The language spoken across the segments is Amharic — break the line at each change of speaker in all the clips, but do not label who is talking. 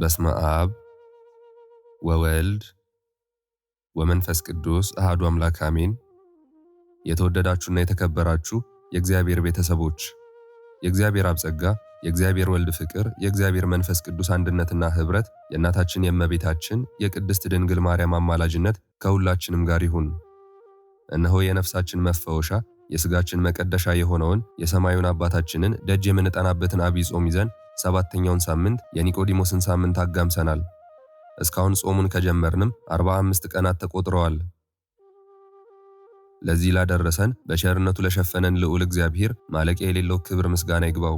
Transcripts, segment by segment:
በስመ አብ ወወልድ ወመንፈስ ቅዱስ አሐዱ አምላክ አሜን። የተወደዳችሁና የተከበራችሁ የእግዚአብሔር ቤተሰቦች የእግዚአብሔር አብ ጸጋ፣ የእግዚአብሔር ወልድ ፍቅር፣ የእግዚአብሔር መንፈስ ቅዱስ አንድነትና ኅብረት፣ የእናታችን የእመቤታችን የቅድስት ድንግል ማርያም አማላጅነት ከሁላችንም ጋር ይሁን። እነሆ የነፍሳችን መፈወሻ የሥጋችን መቀደሻ የሆነውን የሰማዩን አባታችንን ደጅ የምንጠናበትን ዐቢይ ጾም ይዘን ሰባተኛውን ሳምንት የኒቆዲሞስን ሳምንት አጋምሰናል። እስካሁን ጾሙን ከጀመርንም 45 ቀናት ተቆጥረዋል። ለዚህ ላደረሰን በቸርነቱ ለሸፈነን ልዑል እግዚአብሔር ማለቂያ የሌለው ክብር ምስጋና ይግባው።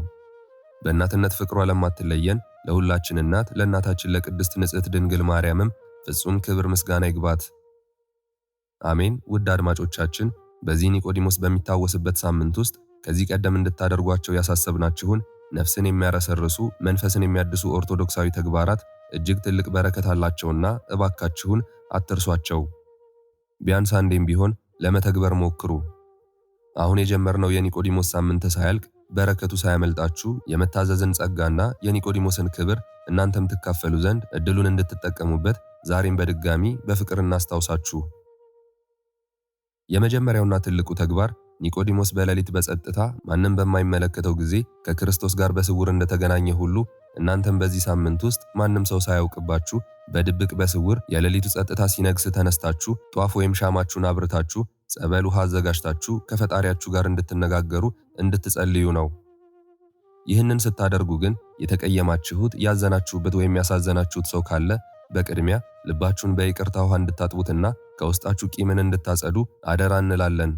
በእናትነት ፍቅሯ ለማትለየን ለሁላችን እናት ለእናታችን ለቅድስት ንጽሕት ድንግል ማርያምም ፍጹም ክብር ምስጋና ይግባት። አሜን። ውድ አድማጮቻችን በዚህ ኒቆዲሞስ በሚታወስበት ሳምንት ውስጥ ከዚህ ቀደም እንድታደርጓቸው ያሳሰብናችሁን ነፍስን የሚያረሰርሱ መንፈስን የሚያድሱ ኦርቶዶክሳዊ ተግባራት እጅግ ትልቅ በረከት አላቸውና እባካችሁን አትርሷቸው። ቢያንስ አንዴም ቢሆን ለመተግበር ሞክሩ። አሁን የጀመርነው የኒቆዲሞስ ሳምንት ሳያልቅ በረከቱ ሳያመልጣችሁ የመታዘዝን ጸጋና የኒቆዲሞስን ክብር እናንተም ትካፈሉ ዘንድ እድሉን እንድትጠቀሙበት ዛሬም በድጋሚ በፍቅር እናስታውሳችሁ። የመጀመሪያውና ትልቁ ተግባር ኒቆዲሞስ በሌሊት በጸጥታ ማንም በማይመለከተው ጊዜ ከክርስቶስ ጋር በስውር እንደተገናኘ ሁሉ እናንተም በዚህ ሳምንት ውስጥ ማንም ሰው ሳያውቅባችሁ በድብቅ በስውር የሌሊቱ ጸጥታ ሲነግስ ተነስታችሁ ጧፍ ወይም ሻማችሁን አብርታችሁ ጸበል ውሃ አዘጋጅታችሁ ከፈጣሪያችሁ ጋር እንድትነጋገሩ እንድትጸልዩ ነው። ይህንን ስታደርጉ ግን የተቀየማችሁት ያዘናችሁበት ወይም ያሳዘናችሁት ሰው ካለ በቅድሚያ ልባችሁን በይቅርታ ውሃ እንድታጥቡትና ከውስጣችሁ ቂምን እንድታጸዱ አደራ እንላለን።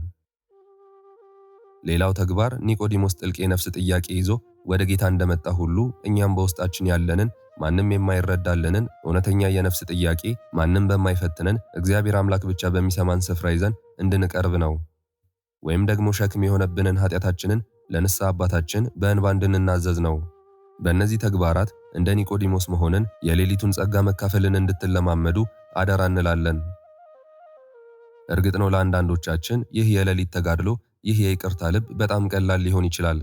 ሌላው ተግባር ኒቆዲሞስ ጥልቅ የነፍስ ጥያቄ ይዞ ወደ ጌታ እንደመጣ ሁሉ እኛም በውስጣችን ያለንን ማንም የማይረዳልንን እውነተኛ የነፍስ ጥያቄ ማንም በማይፈትነን እግዚአብሔር አምላክ ብቻ በሚሰማን ስፍራ ይዘን እንድንቀርብ ነው። ወይም ደግሞ ሸክም የሆነብንን ኃጢአታችንን ለንስሐ አባታችን በእንባ እንድንናዘዝ ነው። በእነዚህ ተግባራት እንደ ኒቆዲሞስ መሆንን የሌሊቱን ጸጋ መካፈልን እንድትለማመዱ አደራ እንላለን። እርግጥ ነው ለአንዳንዶቻችን ይህ የሌሊት ተጋድሎ ይህ የይቅርታ ልብ በጣም ቀላል ሊሆን ይችላል።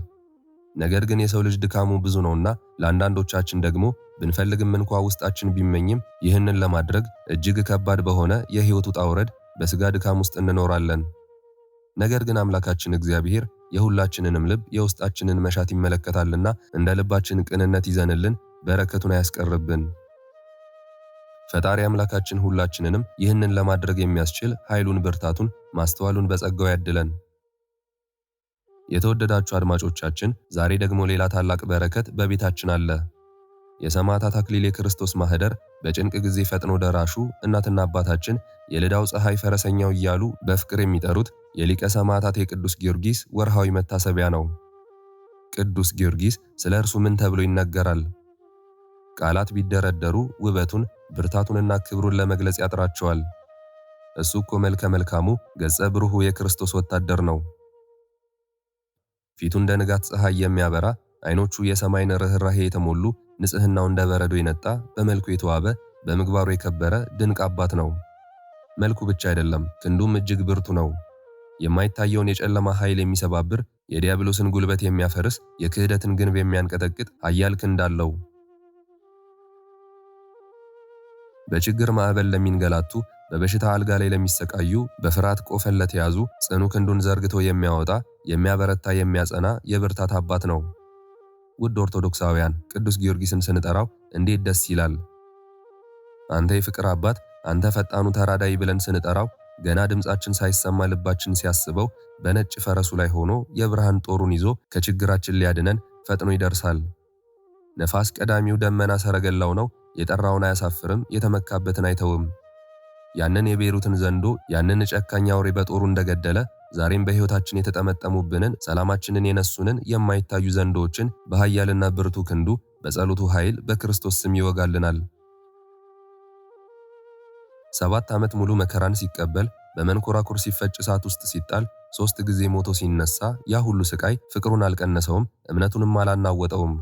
ነገር ግን የሰው ልጅ ድካሙ ብዙ ነውና ለአንዳንዶቻችን ደግሞ ብንፈልግም እንኳ ውስጣችን ቢመኝም ይህንን ለማድረግ እጅግ ከባድ በሆነ የሕይወት ውጣ ውረድ በሥጋ ድካም ውስጥ እንኖራለን። ነገር ግን አምላካችን እግዚአብሔር የሁላችንንም ልብ የውስጣችንን መሻት ይመለከታልና እንደ ልባችን ቅንነት ይዘንልን በረከቱን አያስቀርብን። ፈጣሪ አምላካችን ሁላችንንም ይህንን ለማድረግ የሚያስችል ኃይሉን፣ ብርታቱን፣ ማስተዋሉን በጸጋው ያድለን። የተወደዳችሁ አድማጮቻችን ዛሬ ደግሞ ሌላ ታላቅ በረከት በቤታችን አለ። የሰማዕታት አክሊል የክርስቶስ ማህደር በጭንቅ ጊዜ ፈጥኖ ደራሹ እናትና አባታችን የልዳው ፀሐይ ፈረሰኛው እያሉ በፍቅር የሚጠሩት የሊቀ ሰማዕታት የቅዱስ ጊዮርጊስ ወርሃዊ መታሰቢያ ነው። ቅዱስ ጊዮርጊስ ስለ እርሱ ምን ተብሎ ይነገራል? ቃላት ቢደረደሩ ውበቱን ብርታቱንና ክብሩን ለመግለጽ ያጥራቸዋል። እሱ እኮ መልከ መልካሙ ገጸ ብሩሁ የክርስቶስ ወታደር ነው። ፊቱ እንደ ንጋት ፀሐይ የሚያበራ አይኖቹ የሰማይን ርኅራኄ የተሞሉ ንጽሕናው እንደ በረዶ የነጣ በመልኩ የተዋበ በምግባሩ የከበረ ድንቅ አባት ነው። መልኩ ብቻ አይደለም፣ ክንዱም እጅግ ብርቱ ነው። የማይታየውን የጨለማ ኃይል የሚሰባብር የዲያብሎስን ጉልበት የሚያፈርስ የክህደትን ግንብ የሚያንቀጠቅጥ ኃያል ክንድ አለው። በችግር ማዕበል ለሚንገላቱ በበሽታ አልጋ ላይ ለሚሰቃዩ በፍርሃት ቆፈን ለተያዙ ጽኑ ክንዱን ዘርግቶ የሚያወጣ የሚያበረታ የሚያጸና የብርታት አባት ነው። ውድ ኦርቶዶክሳውያን ቅዱስ ጊዮርጊስን ስንጠራው እንዴት ደስ ይላል! አንተ የፍቅር አባት፣ አንተ ፈጣኑ ተራዳይ ብለን ስንጠራው ገና ድምጻችን ሳይሰማ ልባችን ሲያስበው በነጭ ፈረሱ ላይ ሆኖ የብርሃን ጦሩን ይዞ ከችግራችን ሊያድነን ፈጥኖ ይደርሳል። ነፋስ ቀዳሚው ደመና ሰረገላው ነው። የጠራውን አያሳፍርም፣ የተመካበትን አይተውም። ያንን የቤሩትን ዘንዶ ያንን ጨካኝ አውሬ በጦሩ እንደገደለ ዛሬም በሕይወታችን የተጠመጠሙብንን ሰላማችንን የነሱንን የማይታዩ ዘንዶዎችን በኃያልና ብርቱ ክንዱ በጸሎቱ ኃይል በክርስቶስ ስም ይወጋልናል። 7 ዓመት ሙሉ መከራን ሲቀበል በመንኮራኩር ሲፈጭ እሳት ውስጥ ሲጣል 3 ጊዜ ሞቶ ሲነሳ ያ ሁሉ ስቃይ ፍቅሩን አልቀነሰውም፣ እምነቱንም አላናወጠውም።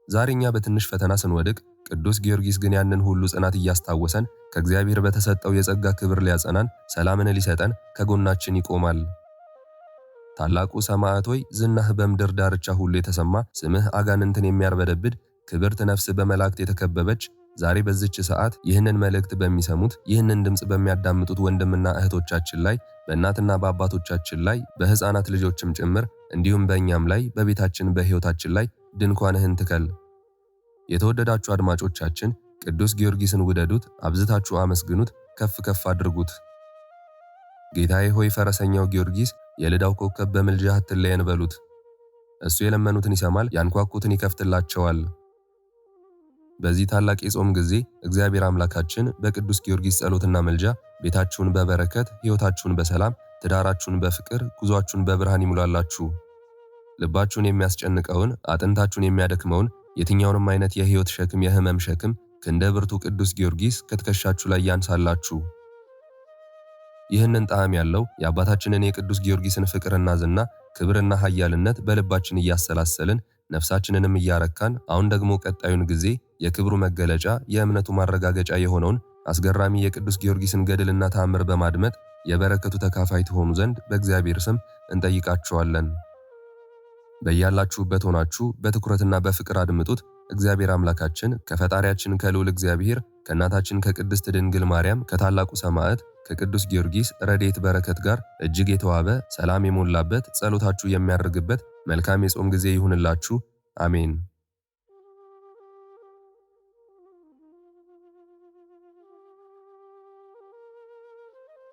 ዛሬኛ በትንሽ ፈተና ስንወድቅ ቅዱስ ጊዮርጊስ ግን ያንን ሁሉ ጽናት እያስታወሰን ከእግዚአብሔር በተሰጠው የጸጋ ክብር ሊያጸናን ሰላምን ሊሰጠን ከጎናችን ይቆማል። ታላቁ ሰማዕት ሆይ ዝናህ በምድር ዳርቻ ሁሉ የተሰማ ስምህ አጋንንትን የሚያርበደብድ ክብርት ነፍስ በመላእክት የተከበበች ዛሬ በዚች ሰዓት ይህንን መልእክት በሚሰሙት ይህንን ድምፅ በሚያዳምጡት ወንድምና እህቶቻችን ላይ በእናትና በአባቶቻችን ላይ በሕፃናት ልጆችም ጭምር እንዲሁም በእኛም ላይ በቤታችን በሕይወታችን ላይ ድንኳንህን ትከል። የተወደዳችሁ አድማጮቻችን ቅዱስ ጊዮርጊስን ውደዱት፣ አብዝታችሁ አመስግኑት፣ ከፍ ከፍ አድርጉት። ጌታዬ ሆይ ፈረሰኛው ጊዮርጊስ የልዳው ኮከብ በምልጃህ አትለየን በሉት። እሱ የለመኑትን ይሰማል፣ ያንኳኩትን ይከፍትላቸዋል። በዚህ ታላቅ የጾም ጊዜ እግዚአብሔር አምላካችን በቅዱስ ጊዮርጊስ ጸሎትና መልጃ ቤታችሁን በበረከት፣ ሕይወታችሁን በሰላም፣ ትዳራችሁን በፍቅር፣ ጉዟችሁን በብርሃን ይሙላላችሁ። ልባችሁን የሚያስጨንቀውን፣ አጥንታችሁን የሚያደክመውን የትኛውንም አይነት የሕይወት ሸክም፣ የህመም ሸክም ክንደ ብርቱ ቅዱስ ጊዮርጊስ ከትከሻችሁ ላይ ያንሳላችሁ። ይህንን ጣዕም ያለው የአባታችንን የቅዱስ ጊዮርጊስን ፍቅርና ዝና፣ ክብርና ኃያልነት በልባችን እያሰላሰልን ነፍሳችንንም እያረካን አሁን ደግሞ ቀጣዩን ጊዜ የክብሩ መገለጫ የእምነቱ ማረጋገጫ የሆነውን አስገራሚ የቅዱስ ጊዮርጊስን ገድልና ተአምር በማድመጥ የበረከቱ ተካፋይ ትሆኑ ዘንድ በእግዚአብሔር ስም እንጠይቃችኋለን። በያላችሁበት ሆናችሁ በትኩረትና በፍቅር አድምጡት። እግዚአብሔር አምላካችን ከፈጣሪያችን ከልዑል እግዚአብሔር ከእናታችን ከቅድስት ድንግል ማርያም ከታላቁ ሰማዕት ከቅዱስ ጊዮርጊስ ረድኤት በረከት ጋር እጅግ የተዋበ ሰላም የሞላበት ጸሎታችሁ የሚያርግበት መልካም የጾም ጊዜ ይሁንላችሁ። አሜን።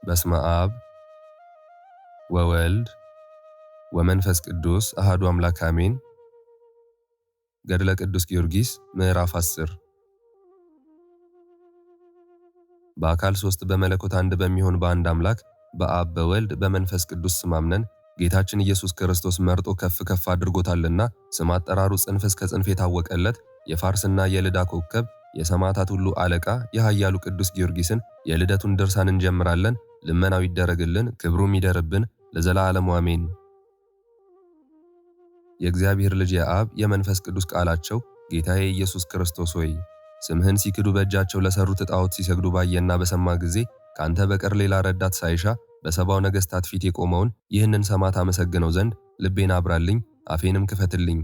በስመ አብ ወወልድ ወመንፈስ ቅዱስ አሐዱ አምላክ አሜን። ገድለ ቅዱስ ጊዮርጊስ ምዕራፍ 10 በአካል 3 በመለኮት 1 በሚሆን በአንድ አምላክ በአብ በወልድ በመንፈስ ቅዱስ ስም አምነን ጌታችን ኢየሱስ ክርስቶስ መርጦ ከፍ ከፍ አድርጎታልና ስም አጠራሩ ጽንፍ እስከ ጽንፍ የታወቀለት የፋርስና የልዳ ኮከብ የሰማዕታት ሁሉ አለቃ የኃያሉ ቅዱስ ጊዮርጊስን የልደቱን ድርሳን እንጀምራለን። ልመናው ይደረግልን፣ ክብሩም ይደርብን ለዘላለሙ አሜን። የእግዚአብሔር ልጅ የአብ የመንፈስ ቅዱስ ቃላቸው ጌታዬ ኢየሱስ ክርስቶስ ሆይ ስምህን ሲክዱ በእጃቸው ለሰሩት ጣዖት ሲሰግዱ ባየና በሰማ ጊዜ ካንተ በቀር ሌላ ረዳት ሳይሻ በሰባው ነገሥታት ፊት የቆመውን ይህንን ሰማዕት አመሰግነው ዘንድ ልቤን አብራልኝ፣ አፌንም ክፈትልኝ።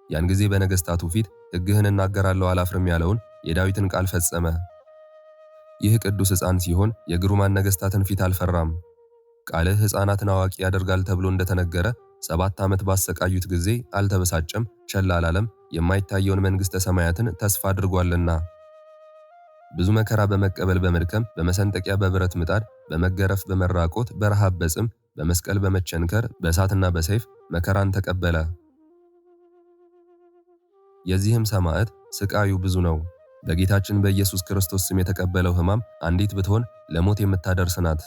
ያን ጊዜ በነገሥታቱ ፊት ሕግህን እናገራለሁ አላፍርም ያለውን የዳዊትን ቃል ፈጸመ። ይህ ቅዱስ ሕፃን ሲሆን የግሩማን ነገሥታትን ፊት አልፈራም። ቃልህ ሕፃናትን አዋቂ ያደርጋል ተብሎ እንደተነገረ 7 ዓመት ባሰቃዩት ጊዜ አልተበሳጨም፣ ቸል አላለም። የማይታየውን መንግሥተ ሰማያትን ተስፋ አድርጓልና ብዙ መከራ በመቀበል በመድከም በመሰንጠቂያ በብረት ምጣድ በመገረፍ በመራቆት በረሃብ በጽም በመስቀል በመቸንከር በእሳትና በሰይፍ መከራን ተቀበለ። የዚህም ሰማዕት ስቃዩ ብዙ ነው። በጌታችን በኢየሱስ ክርስቶስ ስም የተቀበለው ሕማም አንዲት ብትሆን ለሞት የምታደርስ ናት።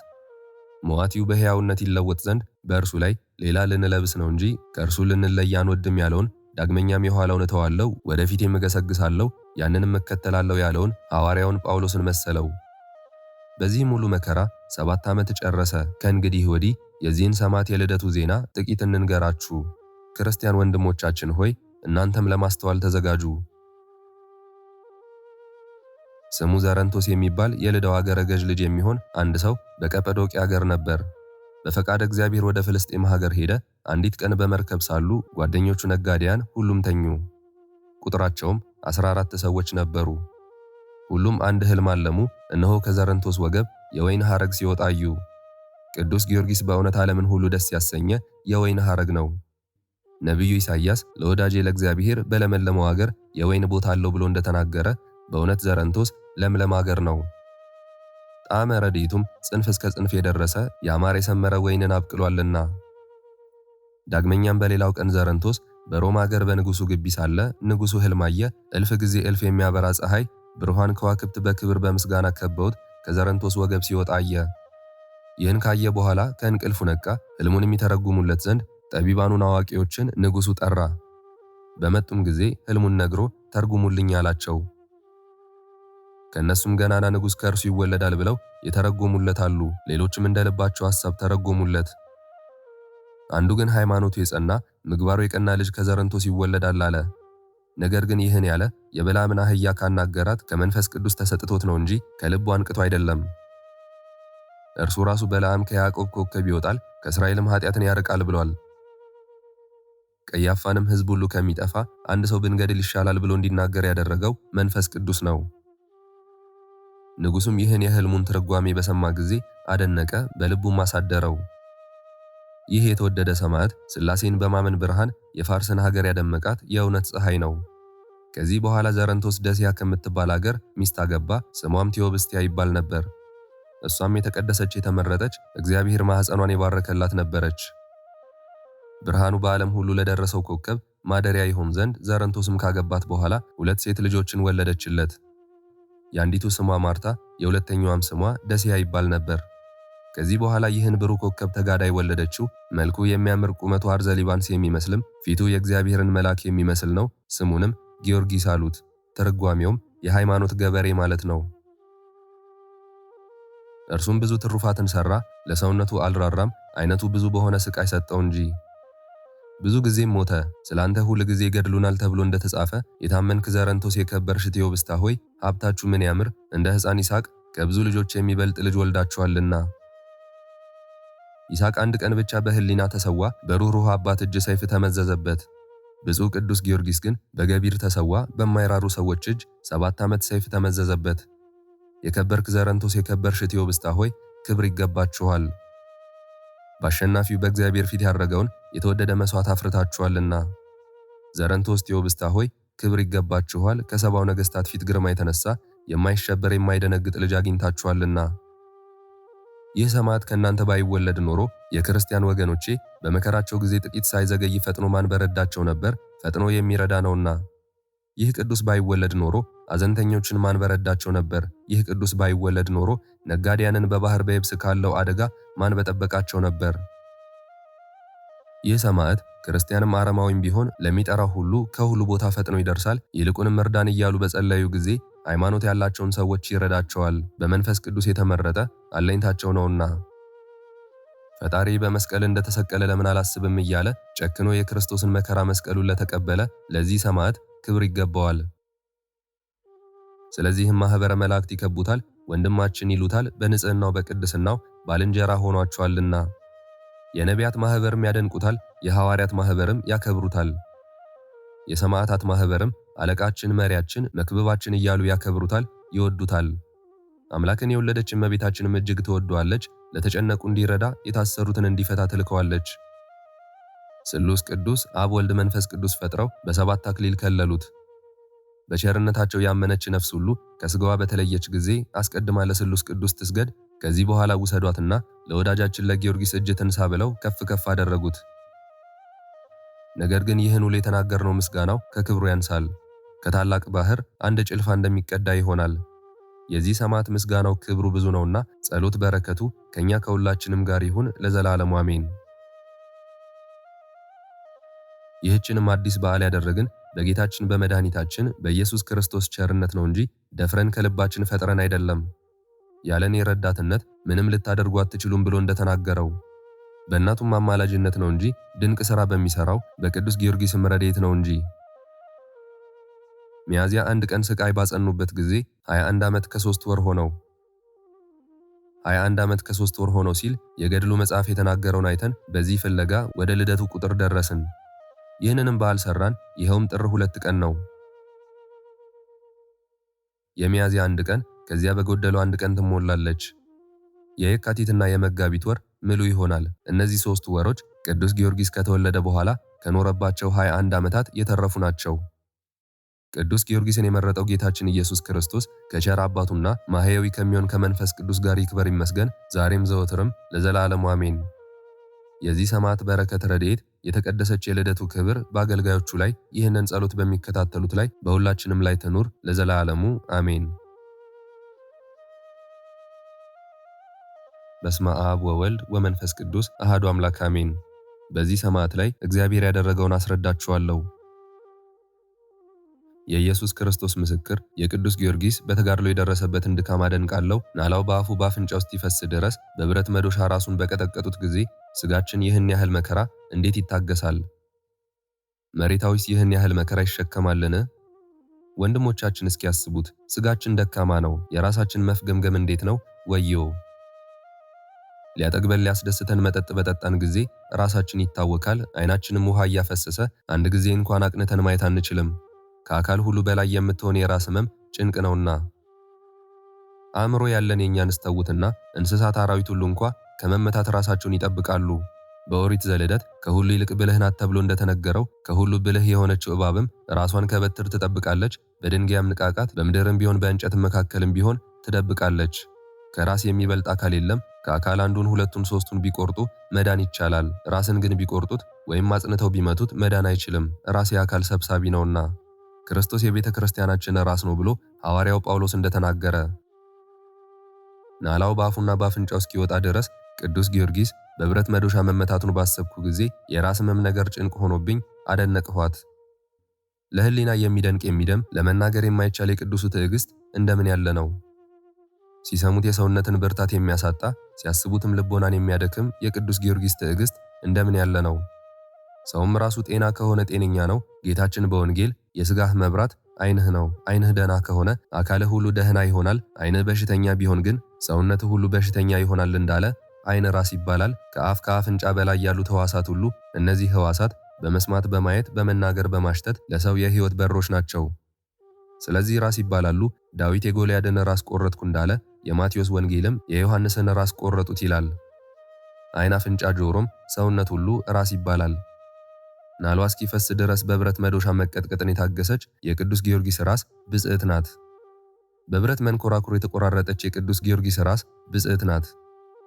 ሟቲው በሕያውነት ይለወጥ ዘንድ በእርሱ ላይ ሌላ ልንለብስ ነው እንጂ ከእርሱ ልንለይ አንወድም ያለውን ዳግመኛም የኋላውን እተዋለሁ ወደፊቴም እገሰግሳለሁ ያንንም እከተላለሁ ያለውን ሐዋርያውን ጳውሎስን መሰለው። በዚህ ሙሉ መከራ 7 ዓመት ጨረሰ። ከእንግዲህ ወዲህ የዚህን ሰማዕት የልደቱ ዜና ጥቂት እንንገራችሁ። ክርስቲያን ወንድሞቻችን ሆይ እናንተም ለማስተዋል ተዘጋጁ። ስሙ ዘረንቶስ የሚባል የልዳው አገረ ገዥ ልጅ የሚሆን አንድ ሰው በቀጰዶቅያ አገር ነበር። በፈቃድ እግዚአብሔር ወደ ፍልስጤም ሀገር ሄደ። አንዲት ቀን በመርከብ ሳሉ ጓደኞቹ ነጋዴያን ሁሉም ተኙ። ቁጥራቸውም 14 ሰዎች ነበሩ። ሁሉም አንድ ሕልም አለሙ። እነሆ ከዘረንቶስ ወገብ የወይን ሐረግ ሲወጣ አዩ። ቅዱስ ጊዮርጊስ በእውነት ዓለምን ሁሉ ደስ ያሰኘ የወይን ሐረግ ነው። ነቢዩ ኢሳይያስ ለወዳጄ ለእግዚአብሔር በለመለመው አገር የወይን ቦታ አለው ብሎ እንደተናገረ በእውነት ዘረንቶስ ለምለም አገር ነው። ጣዕመ ረድኤቱም ጽንፍ እስከ ጽንፍ የደረሰ ያማረ የሰመረ ወይንን አብቅሏልና። ዳግመኛም በሌላው ቀን ዘረንቶስ በሮማ አገር በንጉሱ ግቢ ሳለ ንጉሱ ሕልም አየ። እልፍ ጊዜ እልፍ የሚያበራ ፀሐይ፣ ብርሃን ከዋክብት በክብር በምስጋና ከበውት ከዘረንቶስ ወገብ ሲወጣ አየ። ይህን ካየ በኋላ ከእንቅልፉ ነቃ። ሕልሙን የሚተረጉሙለት ዘንድ ጠቢባኑን አዋቂዎችን ንጉሱ ጠራ። በመጡም ጊዜ ሕልሙን ነግሮ ተርጉሙልኝ አላቸው። ከነሱም ገናና ንጉስ ከእርሱ ይወለዳል ብለው የተረጎሙለት አሉ። ሌሎችም እንደ ልባቸው ሐሳብ ተረጎሙለት። አንዱ ግን ሃይማኖቱ የጸና ምግባሩ የቀና ልጅ ከዘረንቶስ ይወለዳል አለ። ነገር ግን ይህን ያለ የበለዓምን አህያ ካናገራት ከመንፈስ ቅዱስ ተሰጥቶት ነው እንጂ ከልቡ አንቅቶ አይደለም። እርሱ ራሱ በለዓም ከያዕቆብ ኮከብ ይወጣል ከእስራኤልም ኃጢአትን ያርቃል ብሏል። ቀያፋንም ሕዝብ ሁሉ ከሚጠፋ አንድ ሰው ብንገድል ይሻላል ብሎ እንዲናገር ያደረገው መንፈስ ቅዱስ ነው። ንጉሡም ይህን የሕልሙን ትርጓሜ በሰማ ጊዜ አደነቀ፣ በልቡም አሳደረው። ይህ የተወደደ ሰማዕት ሥላሴን በማመን ብርሃን የፋርስን ሀገር ያደመቃት የእውነት ፀሐይ ነው። ከዚህ በኋላ ዘረንቶስ ደስያ ከምትባል ሀገር ሚስት አገባ። ስሟም ቴዎብስቲያ ይባል ነበር። እሷም የተቀደሰች የተመረጠች እግዚአብሔር ማኅፀኗን የባረከላት ነበረች። ብርሃኑ በዓለም ሁሉ ለደረሰው ኮከብ ማደሪያ ይሆን ዘንድ ዘረንቶስም ካገባት በኋላ 2 ሴት ልጆችን ወለደችለት። የአንዲቱ ስሟ ማርታ፣ የሁለተኛዋም ስሟ ደስያ ይባል ነበር። ከዚህ በኋላ ይህን ብሩህ ኮከብ ተጋዳይ ወለደችው። መልኩ የሚያምር ቁመቱ አርዘ ሊባንስ የሚመስልም ፊቱ የእግዚአብሔርን መልአክ የሚመስል ነው። ስሙንም ጊዮርጊስ አሉት። ትርጓሜውም የሃይማኖት ገበሬ ማለት ነው። እርሱም ብዙ ትሩፋትን ሠራ፣ ለሰውነቱ አልራራም፣ አይነቱ ብዙ በሆነ ስቃይ ሰጠው እንጂ። ብዙ ጊዜም ሞተ። ስላንተ ሁል ጊዜ ይገድሉናል ተብሎ እንደተጻፈ የታመንክ ዘረንቶስ የከበርሽ ቴዎብስታ ሆይ ሀብታችሁ ምን ያምር! እንደ ሕፃን ይስሐቅ ከብዙ ልጆች የሚበልጥ ልጅ ወልዳችኋልና። ይስሐቅ አንድ ቀን ብቻ በሕሊና ተሰዋ፣ በሩኅሩህ አባት እጅ ሰይፍ ተመዘዘበት። ብፁዕ ቅዱስ ጊዮርጊስ ግን በገቢር ተሰዋ፣ በማይራሩ ሰዎች እጅ 7 ዓመት ሰይፍ ተመዘዘበት። የከበርክ ዘረንቶስ የከበርሽ ቴዎብስታ ሆይ ክብር ይገባችኋል። በአሸናፊው በእግዚአብሔር ፊት ያረገውን የተወደደ መሥዋዕት አፍርታችኋልና። ዘረንቶስ ቴዎብስታ ሆይ ክብር ይገባችኋል። ከሰባው ነገሥታት ፊት ግርማ የተነሳ የማይሸበር የማይደነግጥ ልጅ አግኝታችኋልና። ይህ ሰማዕት ከእናንተ ባይወለድ ኖሮ የክርስቲያን ወገኖቼ በመከራቸው ጊዜ ጥቂት ሳይዘገይ ፈጥኖ ማን በረዳቸው ነበር? ፈጥኖ የሚረዳ ነውና። ይህ ቅዱስ ባይወለድ ኖሮ አዘንተኞችን ማን በረዳቸው ነበር? ይህ ቅዱስ ባይወለድ ኖሮ ነጋዴያንን በባህር በየብስ ካለው አደጋ ማን በጠበቃቸው ነበር? ይህ ሰማዕት ክርስቲያንም አረማዊም ቢሆን ለሚጠራው ሁሉ ከሁሉ ቦታ ፈጥኖ ይደርሳል። ይልቁንም እርዳን እያሉ በጸለዩ ጊዜ ሃይማኖት ያላቸውን ሰዎች ይረዳቸዋል። በመንፈስ ቅዱስ የተመረጠ አለኝታቸው ነውና። ፈጣሪ በመስቀል እንደተሰቀለ ለምን አላስብም እያለ ጨክኖ የክርስቶስን መከራ መስቀሉን ለተቀበለ ለዚህ ሰማዕት ክብር ይገባዋል። ስለዚህም ማኅበረ መላእክት ይከቡታል፣ ወንድማችን ይሉታል፣ በንጽሕናው በቅድስናው ባልንጀራ ሆኗቸዋልና። የነቢያት ማኅበርም ያደንቁታል፣ የሐዋርያት ማኅበርም ያከብሩታል። የሰማዕታት ማኅበርም አለቃችን፣ መሪያችን፣ መክብባችን እያሉ ያከብሩታል፣ ይወዱታል። አምላክን የወለደች እመቤታችንም እጅግ ትወደዋለች። ለተጨነቁ እንዲረዳ የታሰሩትን እንዲፈታ ትልከዋለች። ስሉስ ቅዱስ አብ ወልድ መንፈስ ቅዱስ ፈጥረው በ7 አክሊል ከለሉት። በቸርነታቸው ያመነች ነፍስ ሁሉ ከሥጋዋ በተለየች ጊዜ አስቀድማ ለስሉስ ቅዱስ ትስገድ፣ ከዚህ በኋላ ውሰዷትና ለወዳጃችን ለጊዮርጊስ እጅ ትንሳ ብለው ከፍ ከፍ አደረጉት። ነገር ግን ይህን ሁሉ የተናገርነው ምስጋናው ከክብሩ ያንሳል። ከታላቅ ባህር አንድ ጭልፋ እንደሚቀዳ ይሆናል። የዚህ ሰማዕት ምስጋናው ክብሩ ብዙ ነውና ጸሎት በረከቱ ከኛ ከሁላችንም ጋር ይሁን ለዘላለሙ አሜን። ይህችንም አዲስ በዓል ያደረግን በጌታችን በመድኃኒታችን በኢየሱስ ክርስቶስ ቸርነት ነው እንጂ ደፍረን ከልባችን ፈጥረን አይደለም። ያለኔ ረዳትነት ምንም ልታደርጉ አትችሉም ብሎ እንደተናገረው በእናቱም አማላጅነት ነው እንጂ ድንቅ ሥራ በሚሠራው በቅዱስ ጊዮርጊስም ረድኤት ነው እንጂ። ሚያዝያ 1 ቀን ስቃይ ባጸኑበት ጊዜ 21 ዓመት ከ3 ወር ሆነው። 21 ዓመት ከ3 ወር ሆነው ሲል የገድሉ መጽሐፍ የተናገረውን አይተን በዚህ ፍለጋ ወደ ልደቱ ቁጥር ደረስን። ይህንንም በዓል ሠራን። ይኸውም ጥር 2 ቀን ነው። የሚያዝያ 1 ቀን ከዚያ በጎደለው 1 ቀን ትሞላለች። የየካቲትና የመጋቢት ወር ምሉ ይሆናል። እነዚህ 3 ወሮች ቅዱስ ጊዮርጊስ ከተወለደ በኋላ ከኖረባቸው 21 ዓመታት የተረፉ ናቸው። ቅዱስ ጊዮርጊስን የመረጠው ጌታችን ኢየሱስ ክርስቶስ ከቸር አባቱና ማህያዊ ከሚሆን ከመንፈስ ቅዱስ ጋር ይክበር ይመስገን፣ ዛሬም ዘወትርም ለዘላለሙ አሜን። የዚህ ሰማዕት በረከት ረድኤት የተቀደሰች የልደቱ ክብር በአገልጋዮቹ ላይ ይህንን ጸሎት በሚከታተሉት ላይ በሁላችንም ላይ ትኑር ለዘላለሙ አሜን። በስመ አብ ወወልድ ወመንፈስ ቅዱስ አሐዱ አምላክ አሜን። በዚህ ሰማዕት ላይ እግዚአብሔር ያደረገውን አስረዳችኋለሁ። የኢየሱስ ክርስቶስ ምስክር የቅዱስ ጊዮርጊስ በተጋድሎ የደረሰበትን ድካም አደንቃለሁ። ናላው በአፉ በአፍንጫው እስኪፈስ ድረስ በብረት መዶሻ ራሱን በቀጠቀጡት ጊዜ ስጋችን ይህን ያህል መከራ እንዴት ይታገሳል? መሬታዊስ ይህን ያህል መከራ ይሸከማልን? ወንድሞቻችን እስኪያስቡት፣ ስጋችን ደካማ ነው። የራሳችን መፍገምገም እንዴት ነው? ወዮ! ሊያጠግበን ሊያስደስተን መጠጥ በጠጣን ጊዜ ራሳችን ይታወካል፣ ዓይናችንም ውሃ እያፈሰሰ አንድ ጊዜ እንኳን አቅንተን ማየት አንችልም። ከአካል ሁሉ በላይ የምትሆን የራስ ህመም ጭንቅ ነውና። አእምሮ ያለን የእኛን ስተውትና እንስሳት አራዊት ሁሉ እንኳ ከመመታት ራሳቸውን ይጠብቃሉ። በኦሪት ዘልደት ከሁሉ ይልቅ ብልህ ናት ተብሎ እንደተነገረው ከሁሉ ብልህ የሆነችው እባብም ራሷን ከበትር ትጠብቃለች፣ በድንጋይም ንቃቃት፣ በምድርም ቢሆን በእንጨትም መካከልም ቢሆን ትደብቃለች። ከራስ የሚበልጥ አካል የለም። ከአካል አንዱን ሁለቱን ሶስቱን ቢቆርጡ መዳን ይቻላል። ራስን ግን ቢቆርጡት ወይም አጽንተው ቢመቱት መዳን አይችልም፣ ራስ የአካል ሰብሳቢ ነውና። ክርስቶስ የቤተ ክርስቲያናችን ራስ ነው ብሎ ሐዋርያው ጳውሎስ እንደተናገረ ናላው በአፉና በአፍንጫው እስኪወጣ ድረስ ቅዱስ ጊዮርጊስ በብረት መዶሻ መመታቱን ባሰብኩ ጊዜ የራስ ህመም ነገር ጭንቅ ሆኖብኝ አደነቅኋት። ለህሊና የሚደንቅ የሚደም ለመናገር የማይቻል የቅዱሱ ትዕግስት እንደምን ያለ ነው! ሲሰሙት የሰውነትን ብርታት የሚያሳጣ ሲያስቡትም ልቦናን የሚያደክም የቅዱስ ጊዮርጊስ ትዕግስት እንደምን ያለ ነው! ሰውም ራሱ ጤና ከሆነ ጤነኛ ነው። ጌታችን በወንጌል የሥጋህ መብራት ዓይንህ ነው፣ ዓይንህ ደህና ከሆነ አካልህ ሁሉ ደህና ይሆናል፣ ዓይንህ በሽተኛ ቢሆን ግን ሰውነትህ ሁሉ በሽተኛ ይሆናል እንዳለ ዓይን ራስ ይባላል። ከአፍንጫ በላይ ያሉት ሕዋሳት ሁሉ እነዚህ ሕዋሳት በመስማት በማየት በመናገር በማሽተት ለሰው የሕይወት በሮች ናቸው። ስለዚህ ራስ ይባላሉ። ዳዊት የጎልያድን ራስ ቆረጥኩ እንዳለ የማቴዎስ ወንጌልም የዮሐንስን ራስ ቆረጡት ይላል። ዓይን፣ አፍንጫ፣ ጆሮም ሰውነት ሁሉ ራስ ይባላል። ናሏ እስኪፈስ ድረስ በብረት መዶሻ መቀጥቀጥን የታገሰች የቅዱስ ጊዮርጊስ ራስ ብጽዕት ናት። በብረት መንኮራኩር የተቆራረጠች የቅዱስ ጊዮርጊስ ራስ ብጽዕት ናት።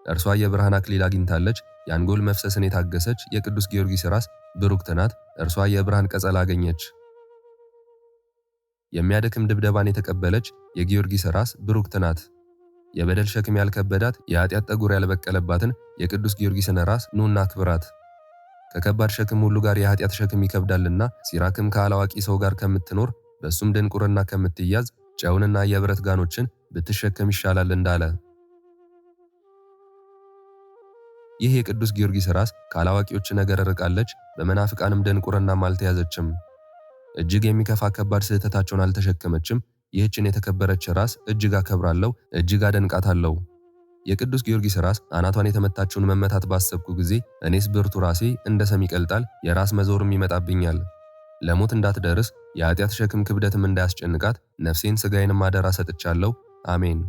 እርሷ የብርሃን አክሊል አግኝታለች። የአንጎል መፍሰስን የታገሰች የቅዱስ ጊዮርጊስ ራስ ብሩክት ናት። እርሷ የብርሃን ቀጸላ አገኘች። የሚያደክም ድብደባን የተቀበለች የጊዮርጊስ ራስ ብሩክት ናት። የበደል ሸክም ያልከበዳት የኃጢአት ጠጉር ያልበቀለባትን የቅዱስ ጊዮርጊስን ራስ ኑና አክብራት። ከከባድ ሸክም ሁሉ ጋር የኃጢአት ሸክም ይከብዳልና ሲራክም ካላዋቂ ሰው ጋር ከምትኖር በሱም ድንቁርና ከምትያዝ ጨውንና የብረት ጋኖችን ብትሸከም ይሻላል እንዳለ። ይህ የቅዱስ ጊዮርጊስ ራስ ካላዋቂዎች ነገር ርቃለች፣ በመናፍቃንም ድንቁርናም አልተያዘችም። እጅግ የሚከፋ ከባድ ስህተታቸውን አልተሸከመችም። ይህችን የተከበረች ራስ እጅግ አከብራለሁ፣ እጅግ አደንቃታለሁ። የቅዱስ ጊዮርጊስ ራስ አናቷን የተመታችውን መመታት ባሰብኩ ጊዜ እኔስ ብርቱ ራሴ እንደ ሰም ይቀልጣል፣ የራስ መዞርም ይመጣብኛል። ለሞት እንዳትደርስ የኃጢአት ሸክም ክብደትም እንዳያስጨንቃት ነፍሴን ሥጋዬንም አደራ ሰጥቻለሁ። አሜን።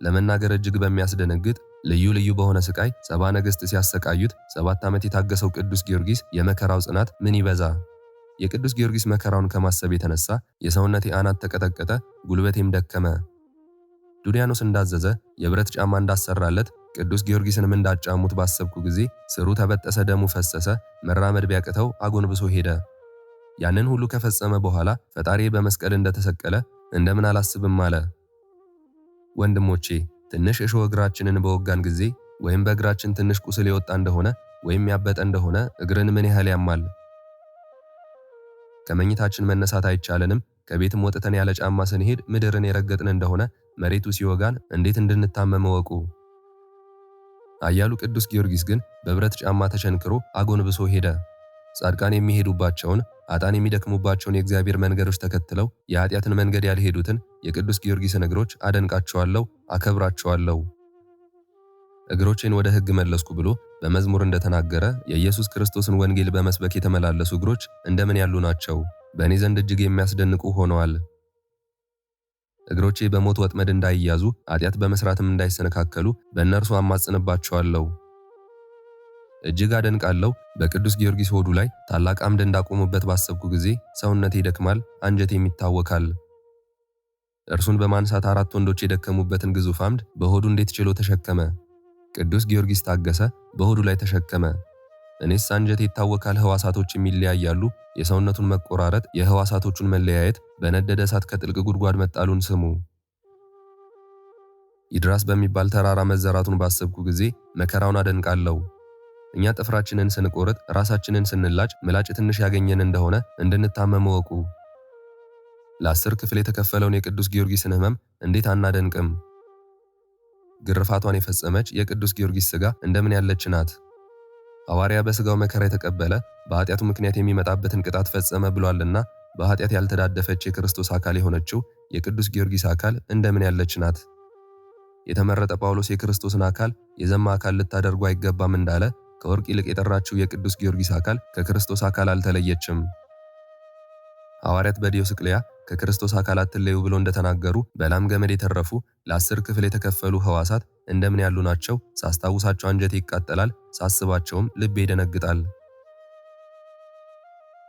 ለመናገር እጅግ በሚያስደነግጥ ልዩ ልዩ በሆነ ስቃይ 70 ነገሥት ሲያሰቃዩት 7 ዓመት የታገሰው ቅዱስ ጊዮርጊስ የመከራው ጽናት ምን ይበዛ! የቅዱስ ጊዮርጊስ መከራውን ከማሰብ የተነሳ የሰውነቴ አናት ተቀጠቀጠ፣ ጉልበቴም ደከመ። ዱድያኖስ እንዳዘዘ የብረት ጫማ እንዳሰራለት ቅዱስ ጊዮርጊስንም እንዳጫሙት ባሰብኩ ጊዜ ስሩ ተበጠሰ፣ ደሙ ፈሰሰ። መራመድ ቢያቅተው አጎንብሶ ሄደ። ያንን ሁሉ ከፈጸመ በኋላ ፈጣሪ በመስቀል እንደተሰቀለ እንደምን አላስብም አለ። ወንድሞቼ ትንሽ እሾህ እግራችንን በወጋን ጊዜ ወይም በእግራችን ትንሽ ቁስል የወጣ እንደሆነ ወይም ያበጠ እንደሆነ እግርን ምን ያህል ያማል! ከመኝታችን መነሳት አይቻለንም። ከቤትም ወጥተን ያለ ጫማ ስንሄድ ምድርን የረገጥን እንደሆነ መሬቱ ሲወጋን እንዴት እንድንታመም ወቁ። አያሉ ቅዱስ ጊዮርጊስ ግን በብረት ጫማ ተቸንክሮ አጎንብሶ ሄደ። ጻድቃን የሚሄዱባቸውን አጣን የሚደክሙባቸውን የእግዚአብሔር መንገዶች ተከትለው የኃጢአትን መንገድ ያልሄዱትን የቅዱስ ጊዮርጊስን እግሮች አደንቃቸዋለሁ፣ አከብራቸዋለሁ። እግሮቼን ወደ ሕግ መለስኩ ብሎ በመዝሙር እንደተናገረ የኢየሱስ ክርስቶስን ወንጌል በመስበክ የተመላለሱ እግሮች እንደምን ያሉ ናቸው! በእኔ ዘንድ እጅግ የሚያስደንቁ ሆነዋል። እግሮቼ በሞት ወጥመድ እንዳይያዙ ኃጢአት በመስራትም እንዳይሰነካከሉ በእነርሱ አማጽንባቸዋለሁ። እጅግ አደንቃለሁ። በቅዱስ ጊዮርጊስ ሆዱ ላይ ታላቅ አምድ እንዳቆሙበት ባሰብኩ ጊዜ ሰውነቴ ይደክማል፣ አንጀቴም ይታወካል። እርሱን በማንሳት 4 ወንዶች የደከሙበትን ግዙፍ አምድ በሆዱ እንዴት ችሎ ተሸከመ! ቅዱስ ጊዮርጊስ ታገሰ፣ በሆዱ ላይ ተሸከመ። እኔስ አንጀቴ ይታወካል፣ ሕዋሳቶችም ይለያያሉ። የሰውነቱን መቆራረጥ፣ የሕዋሳቶቹን መለያየት፣ በነደደ እሳት ከጥልቅ ጉድጓድ መጣሉን ስሙ። ይድራስ በሚባል ተራራ መዘራቱን ባሰብኩ ጊዜ መከራውን አደንቃለሁ። እኛ ጥፍራችንን ስንቆርጥ፣ ራሳችንን ስንላጭ ምላጭ ትንሽ ያገኘን እንደሆነ እንድንታመም ወቁ። ለ10 ክፍል የተከፈለውን የቅዱስ ጊዮርጊስን ሕመም እንዴት አናደንቅም! ግርፋቷን የፈጸመች የቅዱስ ጊዮርጊስ ሥጋ እንደምን ያለች ናት! ሐዋርያ በሥጋው መከራ የተቀበለ በኃጢአቱ ምክንያት የሚመጣበትን ቅጣት ፈጸመ ብሏልና በኃጢአት ያልተዳደፈች የክርስቶስ አካል የሆነችው የቅዱስ ጊዮርጊስ አካል እንደምን ያለች ናት! የተመረጠ ጳውሎስ የክርስቶስን አካል የዘማ አካል ልታደርጉ አይገባም እንዳለ ከወርቅ ይልቅ የጠራችው የቅዱስ ጊዮርጊስ አካል ከክርስቶስ አካል አልተለየችም። ሐዋርያት በዲዮስቅልያ ከክርስቶስ አካል አትለዩ ብሎ እንደተናገሩ በላም ገመድ የተረፉ ለ10 ክፍል የተከፈሉ ሕዋሳት እንደምን ያሉ ናቸው? ሳስታውሳቸው አንጀቴ ይቃጠላል፣ ሳስባቸውም ልቤ ይደነግጣል።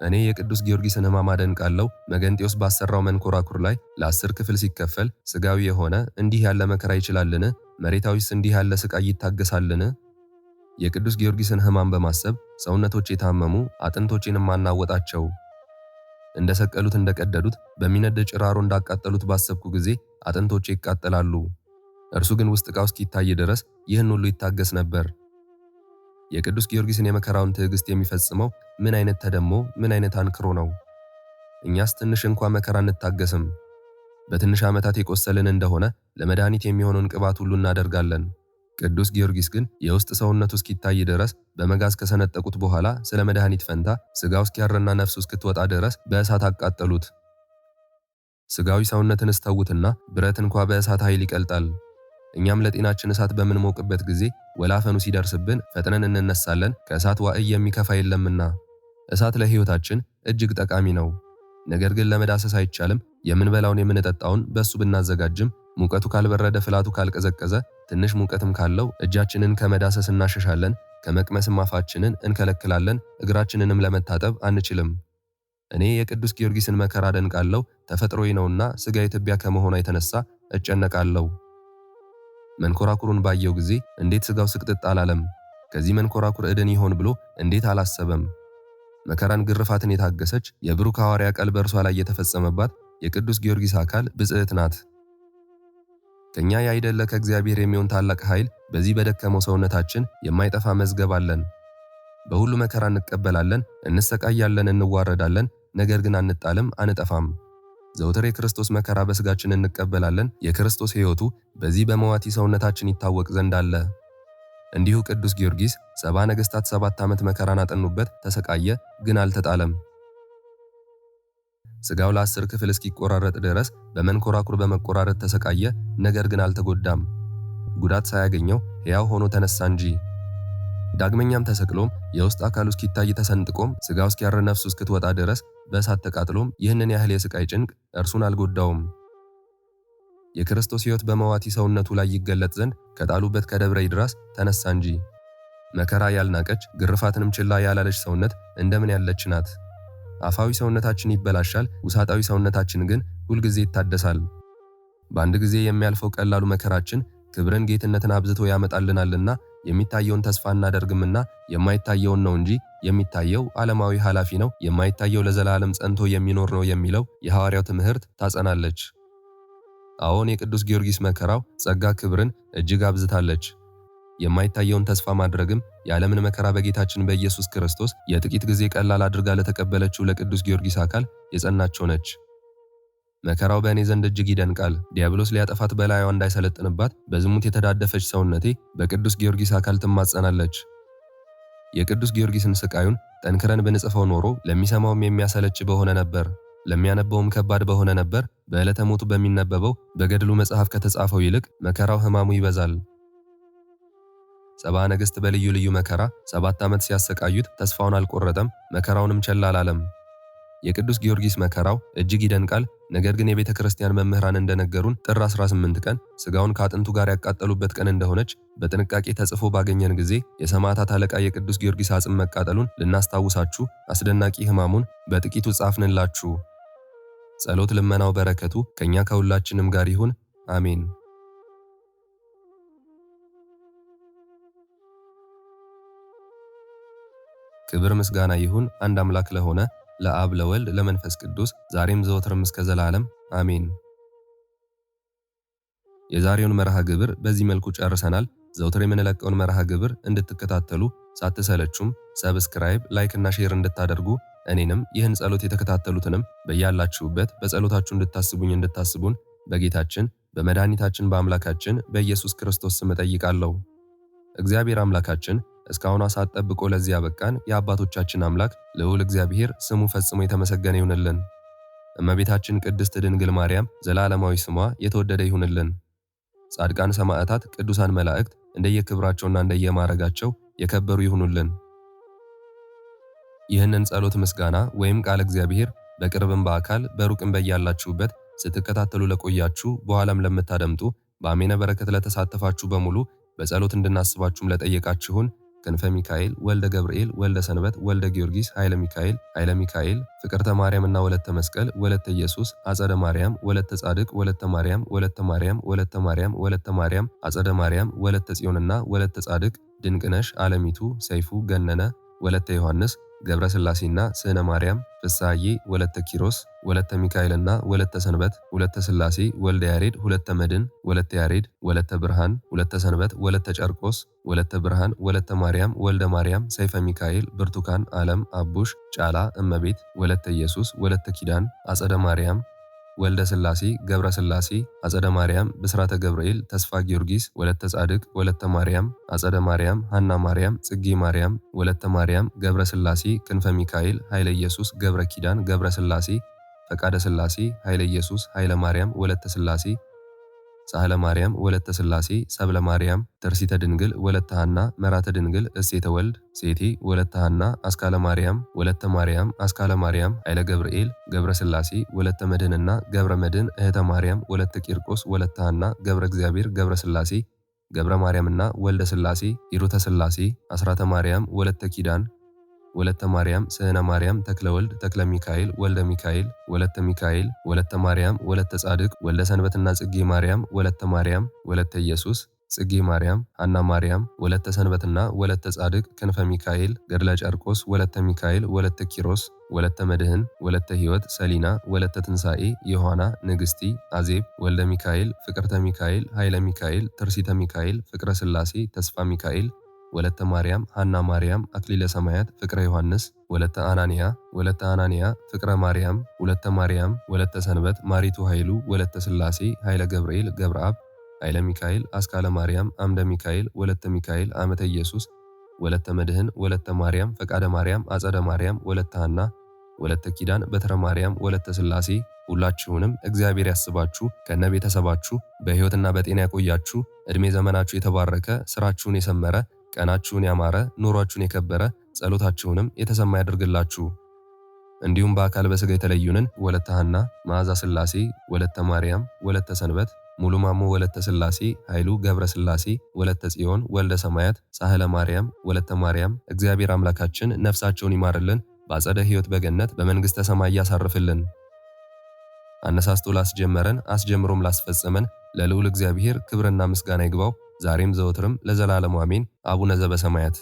እኔ የቅዱስ ጊዮርጊስን ሕማም አደንቃለሁ። መገንጢዮስ ባሰራው መንኮራኩር ላይ ለ10 ክፍል ሲከፈል ሥጋዊ የሆነ እንዲህ ያለ መከራ ይችላልን? መሬታዊስ እንዲህ ያለ ሥቃይ ይታገሳልን? የቅዱስ ጊዮርጊስን ሕማም በማሰብ ሰውነቶቼ የታመሙ አጥንቶቼንም አናወጣቸው። እንደሰቀሉት እንደቀደዱት በሚነድ ጭራሮ እንዳቃጠሉት ባሰብኩ ጊዜ አጥንቶቼ ይቃጠላሉ። እርሱ ግን ውስጥ ዕቃው እስኪታይ ድረስ ይህን ሁሉ ይታገስ ነበር። የቅዱስ ጊዮርጊስን የመከራውን ትዕግስት የሚፈጽመው ምን አይነት ተደሞ ምን አይነት አንክሮ ነው! እኛስ ትንሽ እንኳን መከራ እንታገስም። በትንሽ ዓመታት የቆሰልን እንደሆነ ለመድኃኒት የሚሆነውን ቅባት ሁሉ እናደርጋለን። ቅዱስ ጊዮርጊስ ግን የውስጥ ሰውነቱ እስኪታይ ድረስ በመጋዝ ከሰነጠቁት በኋላ ስለ መድኃኒት ፈንታ ሥጋው እስኪያርና ነፍሱ እስክትወጣ ድረስ በእሳት አቃጠሉት። ሥጋዊ ሰውነትን እስተውትና ብረት እንኳ በእሳት ኃይል ይቀልጣል። እኛም ለጤናችን እሳት በምንሞቅበት ጊዜ ወላፈኑ ሲደርስብን ፈጥነን እንነሳለን፣ ከእሳት ዋዕይ የሚከፋ የለምና። እሳት ለሕይወታችን እጅግ ጠቃሚ ነው። ነገር ግን ለመዳሰስ አይቻልም። የምንበላውን የምንጠጣውን በእሱ ብናዘጋጅም ሙቀቱ ካልበረደ ፍላቱ ካልቀዘቀዘ ትንሽ ሙቀትም ካለው እጃችንን ከመዳሰስ እናሸሻለን፣ ከመቅመስም አፋችንን እንከለክላለን፣ እግራችንንም ለመታጠብ አንችልም። እኔ የቅዱስ ጊዮርጊስን መከራ አደንቃለሁ። ተፈጥሮዬ ነውና ሥጋዬ ትቢያ ከመሆኗ የተነሳ እጨነቃለሁ። መንኮራኩሩን ባየው ጊዜ እንዴት ሥጋው ስቅጥጥ አላለም? ከዚህ መንኮራኩር እድን ይሆን ብሎ እንዴት አላሰበም? መከራን ግርፋትን የታገሰች የብሩክ ሐዋርያ ቃል በእርሷ ላይ የተፈጸመባት የቅዱስ ጊዮርጊስ አካል ብጽዕት ናት። ከኛ ያይደለ ከእግዚአብሔር የሚሆን ታላቅ ኃይል በዚህ በደከመው ሰውነታችን የማይጠፋ መዝገብ አለን። በሁሉ መከራ እንቀበላለን፣ እንሰቃያለን፣ እንዋረዳለን፣ ነገር ግን አንጣልም፣ አንጠፋም። ዘውትር የክርስቶስ መከራ በሥጋችን እንቀበላለን። የክርስቶስ ሕይወቱ በዚህ በመዋቲ ሰውነታችን ይታወቅ ዘንድ አለ። እንዲሁ ቅዱስ ጊዮርጊስ 70 ነገሥታት 7 ዓመት መከራን አጠኑበት፣ ተሰቃየ፣ ግን አልተጣለም። ሥጋው ለ10 ክፍል እስኪቆራረጥ ድረስ በመንኮራኩር በመቆራረጥ ተሰቃየ፣ ነገር ግን አልተጎዳም። ጉዳት ሳያገኘው ሕያው ሆኖ ተነሳ እንጂ። ዳግመኛም ተሰቅሎም የውስጥ አካሉ እስኪታይ ተሰንጥቆም ሥጋው እስኪያር ነፍሱ እስክትወጣ ድረስ በእሳት ተቃጥሎም ይህንን ያህል የሥቃይ ጭንቅ እርሱን አልጎዳውም። የክርስቶስ ሕይወት በመዋቲ ሰውነቱ ላይ ይገለጥ ዘንድ ከጣሉበት ከደብረ ይድራስ ተነሳ እንጂ። መከራ ያልናቀች ግርፋትንም ችላ ያላለች ሰውነት እንደምን ያለች ናት! አፋዊ ሰውነታችን ይበላሻል፣ ውሳጣዊ ሰውነታችን ግን ሁልጊዜ ይታደሳል። በአንድ ጊዜ የሚያልፈው ቀላሉ መከራችን ክብርን ጌትነትን አብዝቶ ያመጣልናልና የሚታየውን ተስፋ እናደርግምና የማይታየውን ነው እንጂ የሚታየው ዓለማዊ ኃላፊ ነው፣ የማይታየው ለዘላለም ጸንቶ የሚኖር ነው የሚለው የሐዋርያው ትምህርት ታጸናለች። አዎን የቅዱስ ጊዮርጊስ መከራው ጸጋ ክብርን እጅግ አብዝታለች። የማይታየውን ተስፋ ማድረግም የዓለምን መከራ በጌታችን በኢየሱስ ክርስቶስ የጥቂት ጊዜ ቀላል አድርጋ ለተቀበለችው ለቅዱስ ጊዮርጊስ አካል የጸናቸው ነች። መከራው በእኔ ዘንድ እጅግ ይደንቃል። ዲያብሎስ ሊያጠፋት በላይዋ እንዳይሰለጥንባት በዝሙት የተዳደፈች ሰውነቴ በቅዱስ ጊዮርጊስ አካል ትማጸናለች። የቅዱስ ጊዮርጊስን ስቃዩን ጠንክረን ብንጽፈው ኖሮ ለሚሰማውም የሚያሰለች በሆነ ነበር፣ ለሚያነበውም ከባድ በሆነ ነበር። በዕለተ ሞቱ በሚነበበው በገድሉ መጽሐፍ ከተጻፈው ይልቅ መከራው ሕማሙ ይበዛል። 70 ነገሥት በልዩ ልዩ መከራ 7 ዓመት ሲያሰቃዩት ተስፋውን አልቆረጠም፣ መከራውንም ቸል አላለም። የቅዱስ ጊዮርጊስ መከራው እጅግ ይደንቃል። ነገር ግን የቤተ ክርስቲያን መምህራን እንደነገሩን ጥር 18 ቀን ሥጋውን ከአጥንቱ ጋር ያቃጠሉበት ቀን እንደሆነች በጥንቃቄ ተጽፎ ባገኘን ጊዜ የሰማዕታት አለቃ የቅዱስ ጊዮርጊስ አጽም መቃጠሉን ልናስታውሳችሁ አስደናቂ ሕማሙን በጥቂቱ ጻፍንላችሁ። ጸሎት ልመናው በረከቱ ከኛ ከሁላችንም ጋር ይሁን፣ አሜን። ክብር ምስጋና ይሁን አንድ አምላክ ለሆነ ለአብ ለወልድ ለመንፈስ ቅዱስ ዛሬም ዘወትርም እስከ ዘላለም አሜን። የዛሬውን መርሃ ግብር በዚህ መልኩ ጨርሰናል። ዘወትር የምንለቀውን መርሃ ግብር እንድትከታተሉ ሳትሰለቹም ሰብስክራይብ፣ ላይክ እና ሼር እንድታደርጉ እኔንም ይህን ጸሎት የተከታተሉትንም በያላችሁበት በጸሎታችሁ እንድታስቡን በጌታችን በመድኃኒታችን በአምላካችን በኢየሱስ ክርስቶስ ስም እጠይቃለሁ። እግዚአብሔር አምላካችን እስካሁን ሰዓት ጠብቆ ለዚህ ያበቃን የአባቶቻችን አምላክ ልዑል እግዚአብሔር ስሙ ፈጽሞ የተመሰገነ ይሁንልን። እመቤታችን ቅድስት ድንግል ማርያም ዘላለማዊ ስሟ የተወደደ ይሁንልን። ጻድቃን፣ ሰማዕታት፣ ቅዱሳን መላእክት እንደየክብራቸውና እንደየማዕረጋቸው የከበሩ ይሁኑልን። ይህንን ጸሎት ምስጋና ወይም ቃለ እግዚአብሔር በቅርብም በአካል በሩቅም በያላችሁበት ስትከታተሉ ለቆያችሁ በኋላም ለምታደምጡ በአሜነ በረከት ለተሳተፋችሁ በሙሉ በጸሎት እንድናስባችሁም ለጠየቃችሁን ክንፈ ሚካኤል ወልደ ገብርኤል ወልደ ሰንበት ወልደ ጊዮርጊስ ኃይለ ሚካኤል ፍቅርተ ማርያምና ወለተ መስቀል ወለተ ኢየሱስ አጸደ ማርያም ወለተ ጻድቅ ወለተ ማርያም ወለተ ማርያም ወለተ ማርያም ወለተ ማርያም አጸደ ማርያም ወለተ ጽዮንና ወለተ ጻድቅ ድንቅነሽ ዓለሚቱ ሰይፉ ገነነ ወለተ ዮሐንስ ገብረ ሥላሴና ስዕነ ማርያም ፍሳዬ ወለተ ኪሮስ ወለተ ሚካኤልና ወለተ ሰንበት ወለተ ሥላሴ ወልደ ያሬድ ሁለተ መድን ወለተ ያሬድ ወለተ ብርሃን ወለተ ሰንበት ወለተ ጨርቆስ ወለተ ብርሃን ወለተ ማርያም ወልደ ማርያም ሰይፈ ሚካኤል ብርቱካን ዓለም አቡሽ ጫላ እመቤት ወለተ ኢየሱስ ወለተ ኪዳን አጸደ ማርያም ወልደ ሥላሴ ገብረ ሥላሴ አጸደ ማርያም ብስራተ ገብርኤል ተስፋ ጊዮርጊስ ወለተ ጻድቅ ወለተ ማርያም አጸደ ማርያም ሐና ማርያም ጽጌ ማርያም ወለተ ማርያም ገብረ ሥላሴ ክንፈ ሚካኤል ኃይለ ኢየሱስ ገብረ ኪዳን ገብረ ሥላሴ ፈቃደ ሥላሴ ኃይለ ኢየሱስ ኃይለ ማርያም ወለተ ሥላሴ ሳህለ ማርያም ወለተ ሥላሴ ሰብለ ማርያም ተርሲተ ድንግል ወለተ ሐና መራተ ድንግል እሴተ ወልድ ሴቴ ወለተ ሐና አስካለ ማርያም ወለተ ማርያም አስካለ ማርያም ኃይለ ገብርኤል ገብረ ሥላሴ ወለተ መድህንና ገብረ መድህን እህተ ማርያም ወለተ ቂርቆስ ወለተ ሐና ገብረ እግዚአብሔር ገብረ ሥላሴ ገብረ ማርያምና ወልደ ሥላሴ ሂሩተ ሥላሴ አስራተ ማርያም ወለተ ኪዳን ወለተ ማርያም ስዕነ ማርያም ተክለ ወልድ ተክለ ሚካኤል ወልደ ሚካኤል ወለተ ሚካኤል ወለተ ማርያም ወለተ ጻድቅ ወልደ ሰንበትና ጽጌ ማርያም ወለተ ማርያም ወለተ ኢየሱስ ጽጌ ማርያም ሐና ማርያም ወለተ ሰንበትና ወለተ ጻድቅ ክንፈ ሚካኤል ገድለ ጨርቆስ ወለተ ሚካኤል ወለተ ኪሮስ ወለተ መድህን ወለተ ሕይወት ሰሊና ወለተ ትንሣኤ ዮሐና ንግሥቲ አዜብ ወልደ ሚካኤል ፍቅርተ ሚካኤል ኃይለ ሚካኤል ትርሲተ ሚካኤል ፍቅረ ሥላሴ ተስፋ ሚካኤል ወለተ ማርያም ሐና ማርያም አክሊለ ሰማያት ፍቅረ ዮሐንስ ወለተ አናንያ ፍቅረ ማርያም ወለተ ማርያም ወለተ ሰንበት ማሪቱ ኃይሉ ወለተ ሥላሴ ኃይለ ገብርኤል ገብረአብ ኃይለ ሚካኤል አስካለ ማርያም አምደ ሚካኤል ወለተ ሚካኤል አመተ ኢየሱስ ወለተ መድህን ወለተ ማርያም ፈቃደ ማርያም አጸደ ማርያም ወለተ ሐና ወለተ ኪዳን በትረ ማርያም ወለተ ሥላሴ ሁላችሁንም እግዚአብሔር ያስባችሁ ከነ ቤተሰባችሁ በሕይወትና በጤና ያቆያችሁ ዕድሜ ዘመናችሁ የተባረከ ስራችሁን የሰመረ ቀናችሁን ያማረ ኑሯችሁን የከበረ ጸሎታችሁንም የተሰማ ያደርግላችሁ። እንዲሁም በአካል በሥጋ የተለዩንን ወለተ ሐና መዓዛ ሥላሴ ወለተ ማርያም ወለተ ሰንበት ሙሉ ማሞ ወለተ ሥላሴ ኃይሉ ገብረ ሥላሴ ወለተ ጽዮን ወልደ ሰማያት ሳህለ ማርያም ወለተ ማርያም እግዚአብሔር አምላካችን ነፍሳቸውን ይማርልን፣ በአጸደ ሕይወት በገነት በመንግሥተ ሰማይ ያሳርፍልን። አነሳስቶ ላስጀመረን አስጀምሮም ላስፈጸመን ለልዑል እግዚአብሔር ክብርና ምስጋና ይግባው ዛሬም ዘወትርም ለዘላለሙ አሜን። አቡነ ዘበሰማያት